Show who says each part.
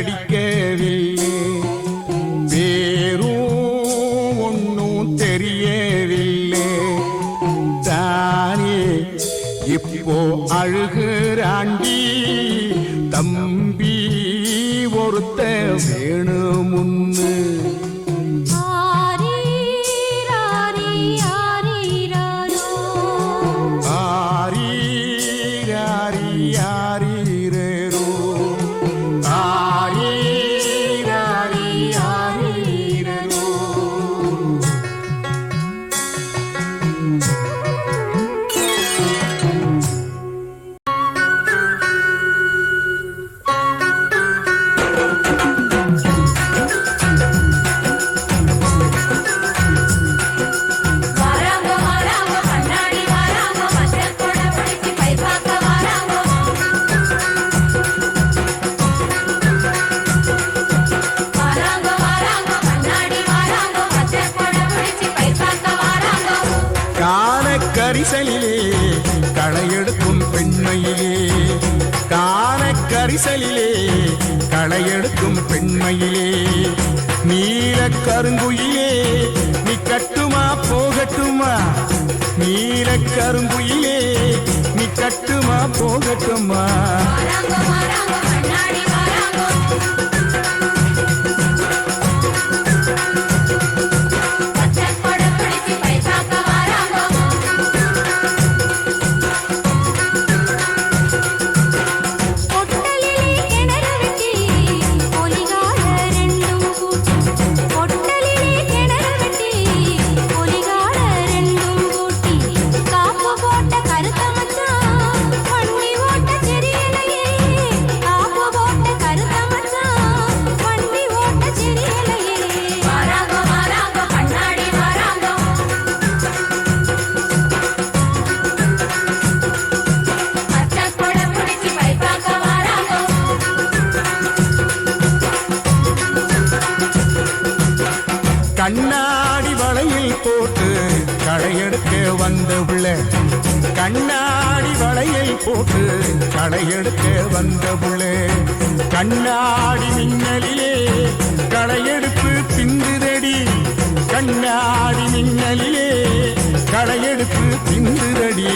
Speaker 1: அடிக்கவில்லை, வேறும் ஒன்னும் தெரியவில்லை. தானே இப்போ அழுகிறாண்டி தம்பி ஒருத்த வேணுமுன்னு. கரிசலிலே களையெடுக்கும் பெண்மையிலே, காண கரிசலிலே களையெடுக்கும் பெண்மையிலே, நீல கருங்குயிலே நீ கட்டுமா போகட்டுமா, நீல கருங்குயிலே நீ கட்டுமா போகட்டுமா. கண்ணாடி வளையில் போட்டு களையெடுக்க வந்த புள்ள, கண்ணாடி வளையில் போட்டு களையெடுக்க வந்த புள்ள, கண்ணாடி மின்னலிலே களையெடுப்பு பிந்துதடி, கண்ணாடி மின்னலிலே களையெடுப்பு பிந்துதடி.